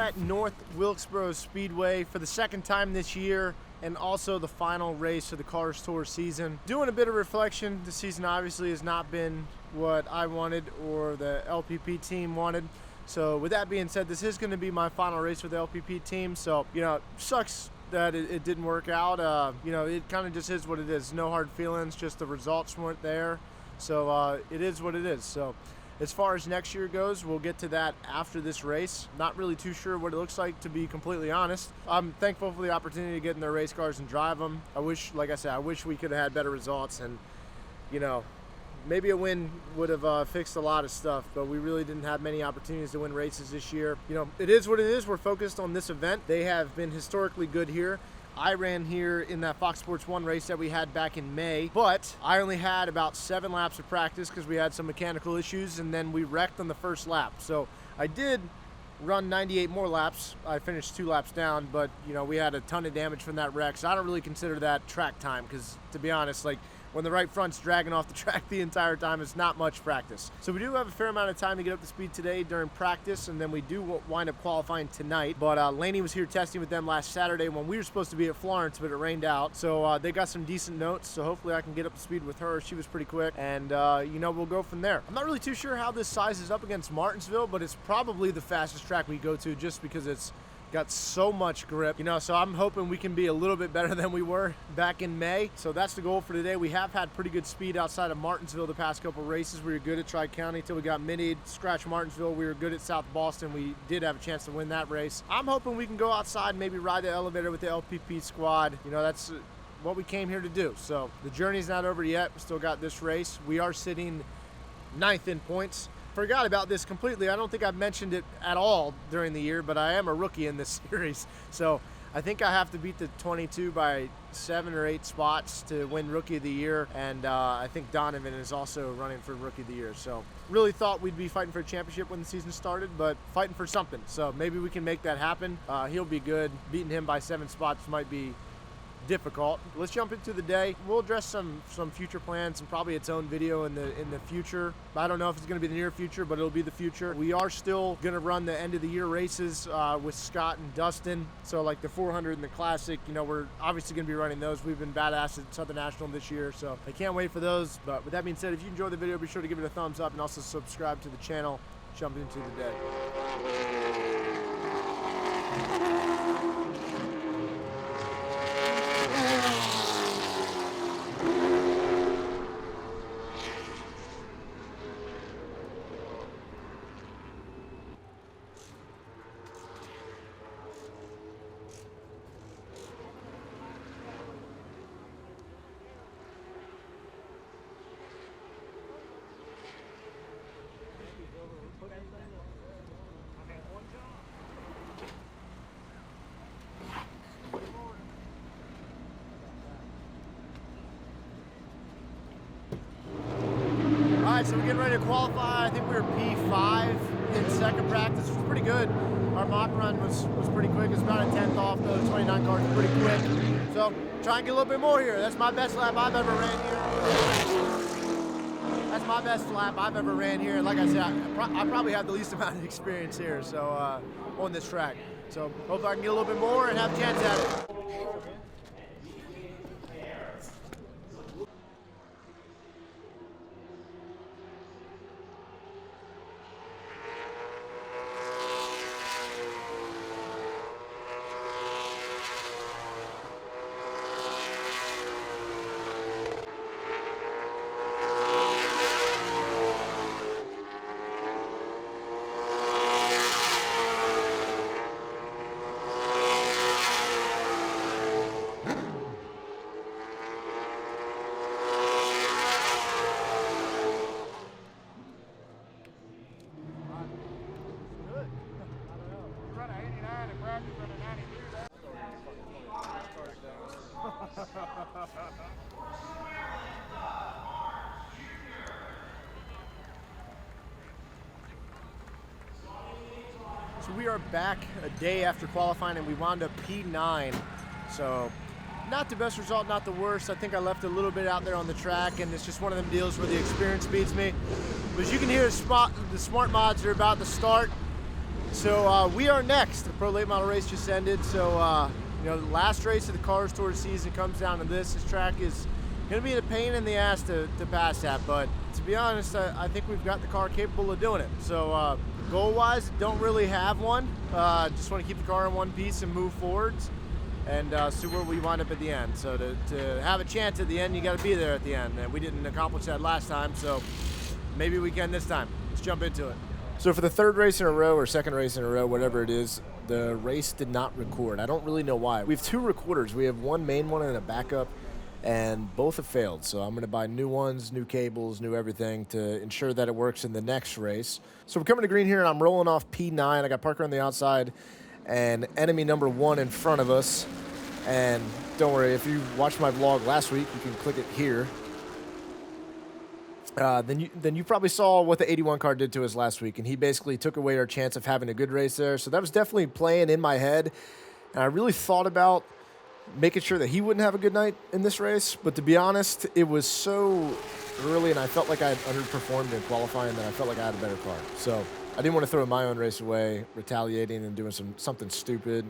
at North Wilkesboro Speedway for the second time this year, and also the final race of the Cars Tour season. Doing a bit of reflection, the season obviously has not been what I wanted or the LPP team wanted. So with that being said, this is going to be my final race with the LPP team. So, you know, it sucks that it didn't work out. You know, it kind of just is what it is. No hard feelings, just the results weren't there. So it is what it is. So as far as next year goes, we'll get to that after this race. Not really too sure what it looks like, to be completely honest. I'm thankful for the opportunity to get in their race cars and drive them. I wish, like I said, I wish we could have had better results, and, you know, maybe a win would have fixed a lot of stuff, but we really didn't have many opportunities to win races this year. You know, it is what it is. We're focused on this event. They have been historically good here. I ran here in that Fox Sports 1 race that we had back in May, but I only had about 7 laps of practice because we had some mechanical issues, and then we wrecked on the first lap. So I did run 98 more laps. I finished 2 laps down, but, you know, we had a ton of damage from that wreck, so I don't really consider that track time because, to be honest, like, when the right front's dragging off the track the entire time, it's not much practice. So we do have a fair amount of time to get up to speed today during practice, and then we do wind up qualifying tonight. But Laney was here testing with them last Saturday when we were supposed to be at Florence, but it rained out. So they got some decent notes, so hopefully I can get up to speed with her. She was pretty quick, and you know, we'll go from there. I'm not really too sure how this sizes up against Martinsville, but it's probably the fastest track we go to just because it's got so much grip, you know, so I'm hoping we can be a little bit better than we were back in May. So that's the goal for today. We have had pretty good speed outside of Martinsville the past couple races. We were good at Tri-County until we got minied. Scratch Martinsville, we were good at South Boston. We did have a chance to win that race. I'm hoping we can go outside and maybe ride the elevator with the LPP squad. You know, that's what we came here to do. So the journey's not over yet. We still got this race. We are sitting 9th in points. Forgot about this completely. I don't think I've mentioned it at all during the year, but I am a rookie in this series. So I think I have to beat the 22 by 7 or 8 spots to win Rookie of the Year. And I think Donovan is also running for Rookie of the Year. So really thought we'd be fighting for a championship when the season started, but fighting for something. So maybe we can make that happen. He'll be good. Beating him by 7 spots might be difficult. Let's jump into the day. We'll address some future plans and probably its own video in the future. I don't know if it's going to be the near future, but it'll be the future. We are still going to run the end of the year races with Scott and Dustin. So like the 400 and the Classic, you know, we're obviously going to be running those. We've been badass at Southern National this year, so I can't wait for those. But with that being said, if you enjoyed the video, be sure to give it a thumbs up and also subscribe to the channel. Jump into the day. All right, so we're getting ready to qualify. I think we were P5 in second practice, which was pretty good. Our mock run was pretty quick. It's about a 10th off, though. 29 cars is pretty quick. So try and get a little bit more here. That's my best lap I've ever ran here. That's my best lap I've ever ran here. Like I said, I probably have the least amount of experience here, so on this track. So hopefully I can get a little bit more and have a chance at it. So we are back a day after qualifying, and we wound up P9. So not the best result, not the worst. I think I left a little bit out there on the track, and it's just one of them deals where the experience beats me. But as you can hear, the smart mods are about to start. So we are next. The Pro Late Model race just ended. So you know, the last race of the Cars Tour season comes down to this. This track is going to be a pain in the ass to pass at, but to be honest, I think we've got the car capable of doing it. So goal-wise, don't really have one. Just want to keep the car in one piece and move forwards and see where we wind up at the end. So to have a chance at the end, you got to be there at the end, and we didn't accomplish that last time, so maybe we can this time. Let's jump into it. So for the third race in a row, or second race in a row, whatever it is, the race did not record. I don't really know why. We have two recorders. We have one main one and a backup, and both have failed. So I'm going to buy new ones, new cables, new everything to ensure that it works in the next race. So we're coming to green here, and I'm rolling off P9. I got Parker on the outside and enemy number 1 in front of us. And don't worry, if you watched my vlog last week, you can click it here. Then you probably saw what the 81 car did to us last week, and he basically took away our chance of having a good race there. So that was definitely playing in my head, and I really thought about making sure that he wouldn't have a good night in this race. But to be honest, it was so early, and I felt like I had underperformed in qualifying that I felt like I had a better car. So I didn't want to throw my own race away, retaliating and doing something stupid.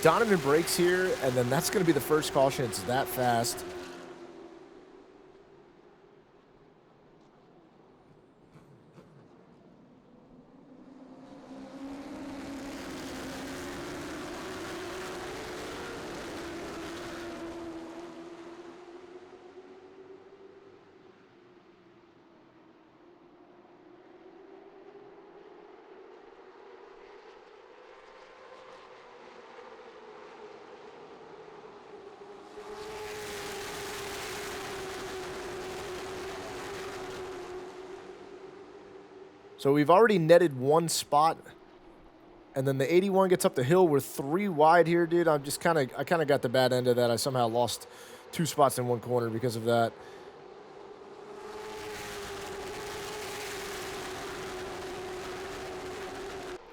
Donovan brakes here, and then that's going to be the first caution. It's that fast. So we've already netted one spot, and then the 81 gets up the hill. We're 3 wide here, dude. I kind of got the bad end of that. I somehow lost 2 spots in one corner because of that.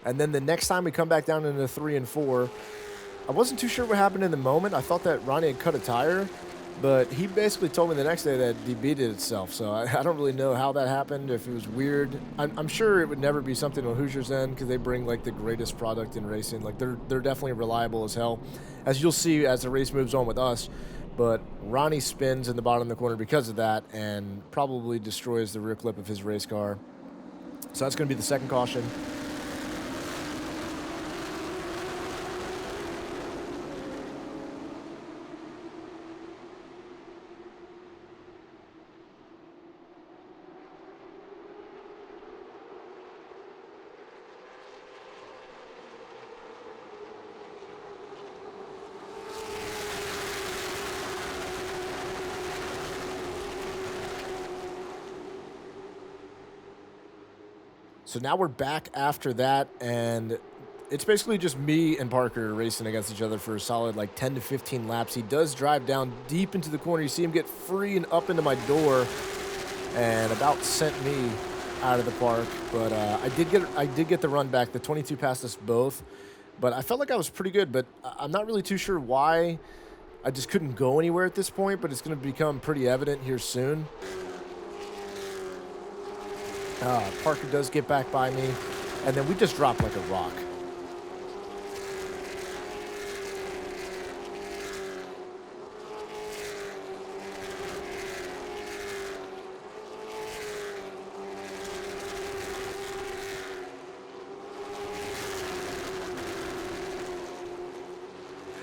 And then the next time we come back down into 3 and 4, I wasn't too sure what happened in the moment. I thought that Ronnie had cut a tire, but he basically told me the next day that he beat it itself. So I don't really know how that happened, if it was weird. I'm sure it would never be something on Hoosier's end, because they bring like the greatest product in racing. Like they're definitely reliable as hell, as you'll see as the race moves on with us. But Ronnie spins in the bottom of the corner because of that, and probably destroys the rear clip of his race car. So that's going to be the second caution. So now we're back after that, and it's basically just me and Parker racing against each other for a solid like 10 to 15 laps. He does drive down deep into the corner. You see him get free and up into my door, and about sent me out of the park. But I did get the run back. The 22 passed us both, but I felt like I was pretty good. But I'm not really too sure why I just couldn't go anywhere at this point. But it's going to become pretty evident here soon. Parker does get back by me, and then we just dropped like a rock.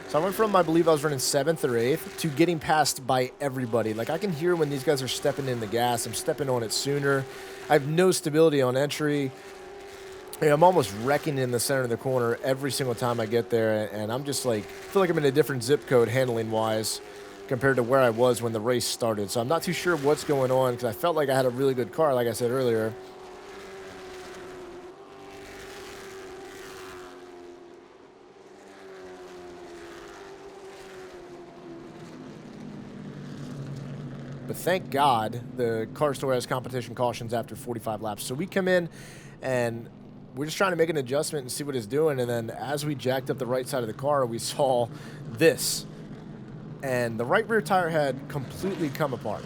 So I went from, I believe I was running 7th or 8th, to getting passed by everybody. Like, I can hear when these guys are stepping in the gas. I'm stepping on it sooner. I have no stability on entry. I'm almost wrecking in the center of the corner every single time I get there, and I'm just like, I feel like I'm in a different zip code handling-wise compared to where I was when the race started. So I'm not too sure what's going on, because I felt like I had a really good car, like I said earlier. But thank God the car store has competition cautions after 45 laps. So we come in and we're just trying to make an adjustment and see what it's doing. And then as we jacked up the right side of the car, we saw this. And the right rear tire had completely come apart.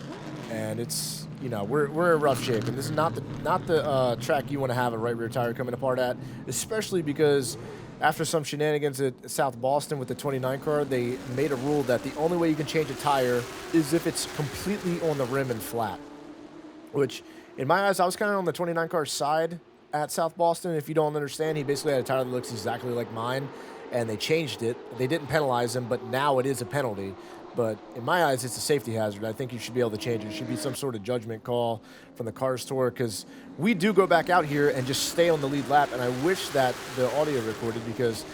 And it's, you know, we're in rough shape. And this is not the track you want to have a right rear tire coming apart at, especially because after some shenanigans at South Boston with the 29 car, they made a rule that the only way you can change a tire is if it's completely on the rim and flat. Which, in my eyes, I was kind of on the 29 car side at South Boston. If you don't understand, he basically had a tire that looks exactly like mine, and they changed it. They didn't penalize him, but now it is a penalty. But in my eyes, it's a safety hazard. I think you should be able to change it. It should be some sort of judgment call from the car store, because we do go back out here and just stay on the lead lap. And I wish that the audio recorded, because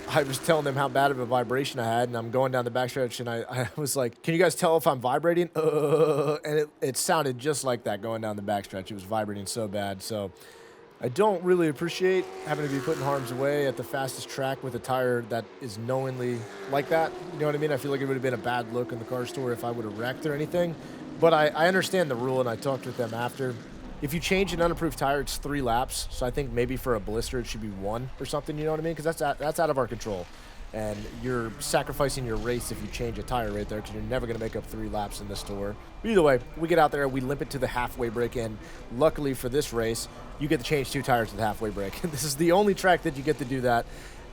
I was telling them how bad of a vibration I had, and I'm going down the backstretch, and I was like, can you guys tell if I'm vibrating? And it sounded just like that going down the backstretch. It was vibrating so bad. So I don't really appreciate having to be put in harm's way at the fastest track with a tire that is knowingly like that. You know what I mean? I feel like it would have been a bad look in the car store if I would have wrecked or anything. But I understand the rule, and I talked with them after. If you change an unapproved tire, it's 3 laps. So I think maybe for a blister, it should be 1 or something, you know what I mean? Because that's out of our control. And you're sacrificing your race if you change a tire right there, because you're never going to make up 3 laps in the store. But either way, we get out there, we limp it to the halfway break, and luckily for this race, you get to change 2 tires at the halfway break. This is the only track that you get to do that.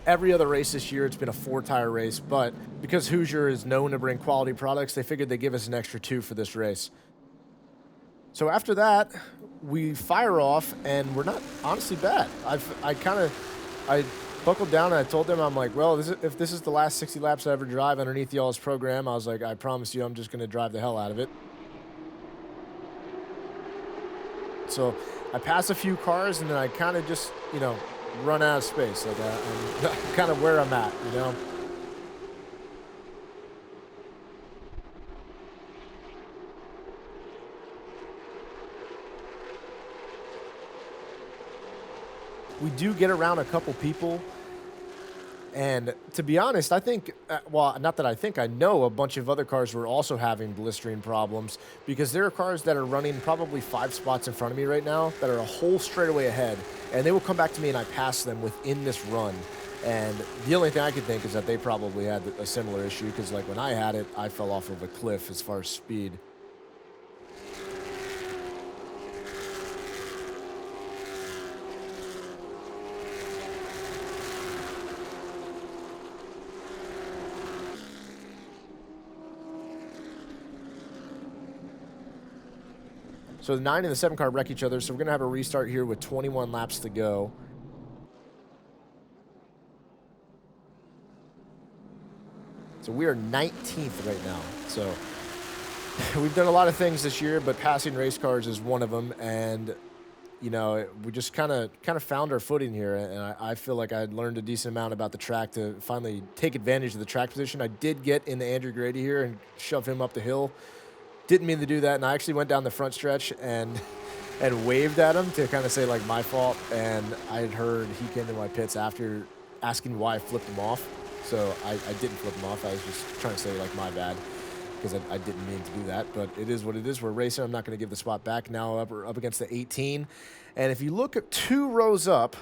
Every other race this year, it's been a 4-tire race, but because Hoosier is known to bring quality products, they figured they'd give us an extra 2 for this race. So after that, we fire off, and we're not honestly bad. I buckled down, and I told them, I'm like, well, if this is the last 60 laps I ever drive underneath y'all's program, I was like, I promise you I'm just going to drive the hell out of it. So I pass a few cars, and then I kind of just, you know, run out of space. Like I'm kind of where I'm at, you know. We do get around a couple people, and to be honest, I think, well, not that I think, I know a bunch of other cars were also having blistering problems, because there are cars that are running probably 5 spots in front of me right now that are a whole straightaway ahead, and they will come back to me and I pass them within this run. And the only thing I could think is that they probably had a similar issue, because like when I had it, I fell off of a cliff as far as speed. So the 9 and the 7 car wreck each other, so we're going to have a restart here with 21 laps to go. So we are 19th right now. So we've done a lot of things this year, but passing race cars is one of them. And, you know, we just kind of found our footing here. And I feel like I learned a decent amount about the track to finally take advantage of the track position. I did get in the Andrew Grady here and shove him up the hill. Didn't mean to do that, and I actually went down the front stretch and waved at him to kind of say, like, my fault. And I had heard he came to my pits after asking why I flipped him off. So I didn't flip him off. I was just trying to say, like, my bad, because I didn't mean to do that. But it is what it is. We're racing. I'm not going to give the spot back. Now up against the 18. And if you look at 2 rows up,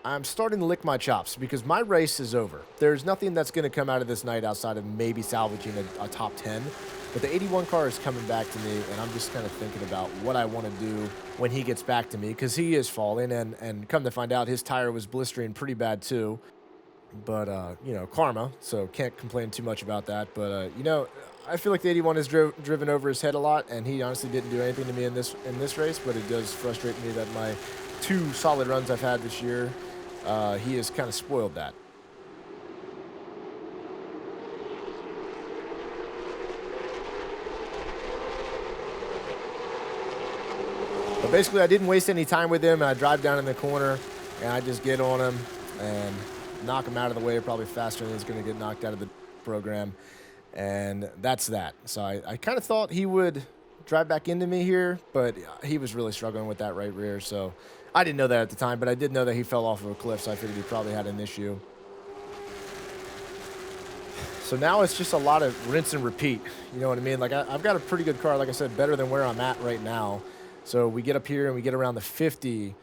I'm starting to lick my chops, because my race is over. There's nothing that's going to come out of this night outside of maybe salvaging a top 10. But the 81 car is coming back to me, and I'm just kind of thinking about what I want to do when he gets back to me, because he is falling, and come to find out, his tire was blistering pretty bad too. But, you know, karma, so can't complain too much about that. But, you know, I feel like the 81 has driven over his head a lot, and he honestly didn't do anything to me in this race, but it does frustrate me that my 2 solid runs I've had this year, he has kind of spoiled that. But basically, I didn't waste any time with him, and I drive down in the corner, and I just get on him and knock him out of the way probably faster than he's going to get knocked out of the program. And that's that. So I kind of thought he would drive back into me here, but he was really struggling with that right rear. So I didn't know that at the time, but I did know that he fell off of a cliff, so I figured he probably had an issue. So now it's just a lot of rinse and repeat. You know what I mean? Like I've got a pretty good car, like I said, better than where I'm at right now. So we get up here and we get around the 50.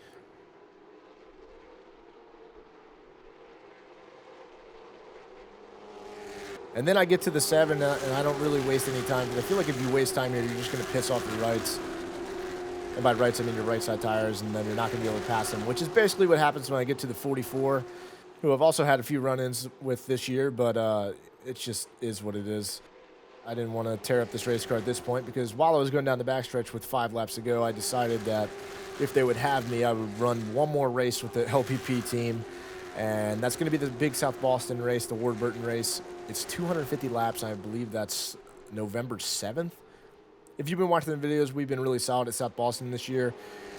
And then I get to the 7 and I don't really waste any time, because I feel like if you waste time here, you're just going to piss off your rights. And by rights, I mean your right side tires, and then you're not going to be able to pass them, which is basically what happens when I get to the 44, who I've also had a few run-ins with this year, but it just is what it is. I didn't want to tear up this race car at this point, because while I was going down the backstretch with 5 laps to go, I decided that if they would have me, I would run one more race with the LPP team, and that's going to be the big South Boston race, the Ward-Burton race. It's 250 laps, and I believe that's November 7th. If you've been watching the videos, we've been really solid at South Boston this year,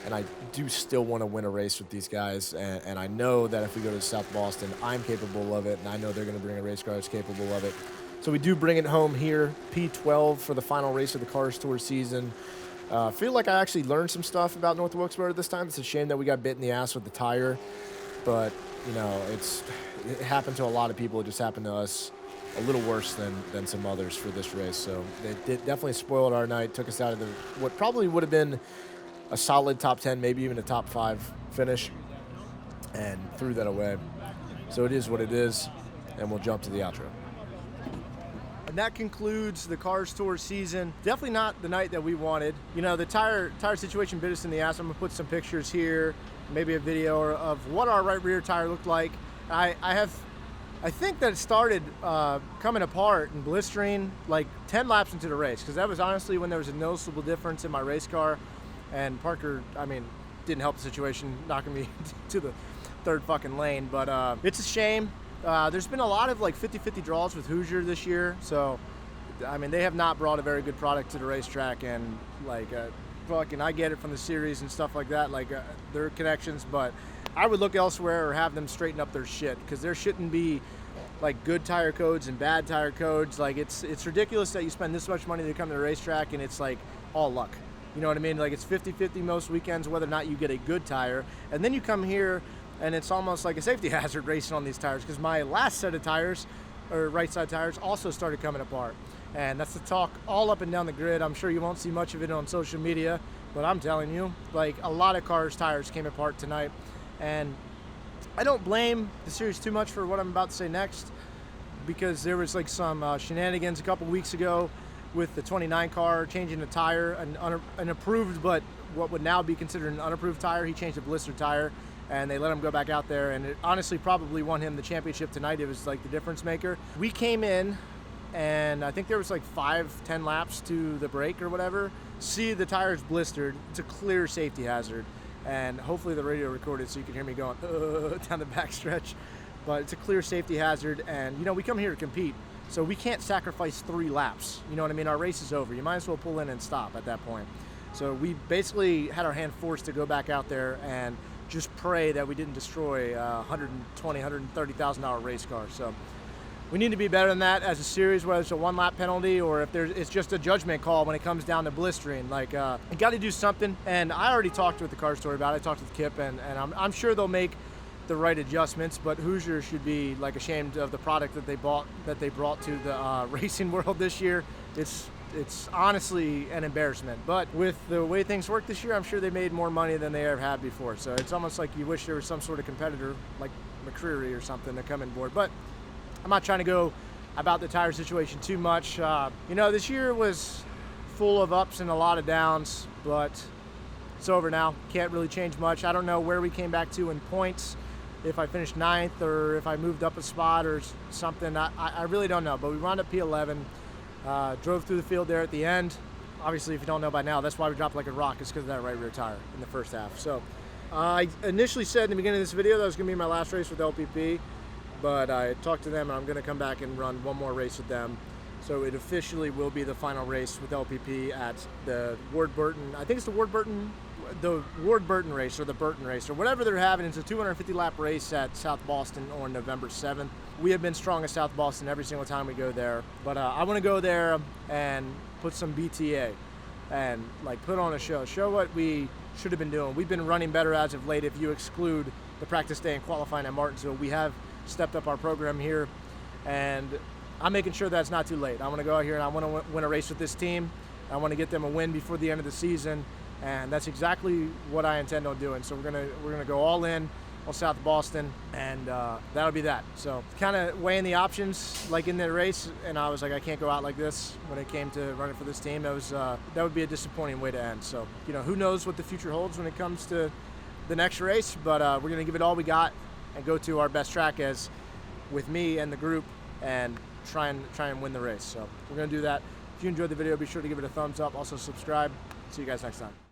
and I do still want to win a race with these guys, and I know that if we go to South Boston, I'm capable of it, and I know they're going to bring a race car that's capable of it. So we do bring it home here, P12 for the final race of the Cars Tour season. I feel like I actually learned some stuff about North Wilkesboro this time. It's a shame that we got bit in the ass with the tire, but, you know, it happened to a lot of people. It just happened to us a little worse than some others for this race. So they definitely spoiled our night, took us out of what probably would have been a solid top 10, maybe even a top 5 finish, and threw that away. So it is what it is, and we'll jump to the outro. And that concludes the Cars Tour season. Definitely not the night that we wanted. You know, the tire situation bit us in the ass. I'm gonna put some pictures here, maybe a video of what our right rear tire looked like. I think that it started coming apart and blistering like 10 laps into the race, because that was honestly when there was a noticeable difference in my race car. And Parker, I mean, didn't help the situation, knocking me to the 3rd fucking lane. But it's a shame. There's been a lot of like 50-50 draws with Hoosier this year. So, I mean, they have not brought a very good product to the racetrack. And like, fucking, I get it from the series and stuff like that, like their connections. But I would look elsewhere or have them straighten up their shit, because there shouldn't be like good tire codes and bad tire codes. Like it's ridiculous that you spend this much money to come to the racetrack and it's like all luck. You know what I mean? Like it's 50-50 most weekends whether or not you get a good tire. And then you come here and it's almost like a safety hazard racing on these tires, because my last set of tires, or right side tires, also started coming apart. And that's the talk all up and down the grid. I'm sure you won't see much of it on social media, but I'm telling you, like a lot of cars' tires came apart tonight. And I don't blame the series too much for what I'm about to say next, because there was like some shenanigans a couple weeks ago with the 29 car changing the tire, an approved but what would now be considered an unapproved tire. He changed a blistered tire, and they let him go back out there, and it honestly probably won him the championship tonight. It was like the difference maker. We came in, and I think there was like 5-10 laps to the break or whatever. See, the tire's blistered. It's a clear safety hazard, and hopefully the radio recorded so you can hear me going down the backstretch. But it's a clear safety hazard, and you know, we come here to compete, so we can't sacrifice 3 laps. You know what I mean? Our race is over. You might as well pull in and stop at that point. So we basically had our hand forced to go back out there and just pray that we didn't destroy a $120,000, $130,000 race car. So we need to be better than that as a series, whether it's a 1-lap penalty or if it's just a judgment call when it comes down to blistering. Like, you got to do something. And I already talked with the Car Story about it. I talked with Kip, and I'm sure they'll make the right adjustments. But Hoosier should be like ashamed of the product that they brought to the racing world this year. It's honestly an embarrassment. But with the way things work this year, I'm sure they made more money than they ever had before. So it's almost like you wish there was some sort of competitor like McCreary or something to come in board. But I'm not trying to go about the tire situation too much. You know, this year was full of ups and a lot of downs, but it's over now. Can't really change much. I don't know where we came back to in points, if I finished 9th or if I moved up a spot or something. I really don't know, but we wound up P11. Drove through the field there at the end. Obviously, if you don't know by now, that's why we dropped like a rock, is because of that right rear tire in the first half. So I initially said in the beginning of this video that was going to be my last race with LPP, but I talked to them and I'm going to come back and run one more race with them. So it officially will be the final race with LPP at the Ward-Burton. I think it's the Ward-Burton race or the Burton race or whatever they're having. It's a 250 lap race at South Boston on November 7th. We have been strong at South Boston every single time we go there, but I want to go there and put some BTA and like put on a show what we should have been doing. We've been running better as of late. If you exclude the practice day and qualifying at Martinsville, we have stepped up our program here, and I'm making sure that's not too late. I want to go out here and I want to win a race with this team. I want to get them a win before the end of the season, and that's exactly what I intend on doing. So we're gonna go all in on South Boston, and that'll be that. So kind of weighing the options like in the race, and I was like, I can't go out like this when it came to running for this team. That would be a disappointing way to end. So who knows what the future holds when it comes to the next race, but we're gonna give it all we got and go to our best track as with me and the group and try and win the race. So we're gonna do that. If you enjoyed the video, be sure to give it a thumbs up. Also subscribe. See you guys next time.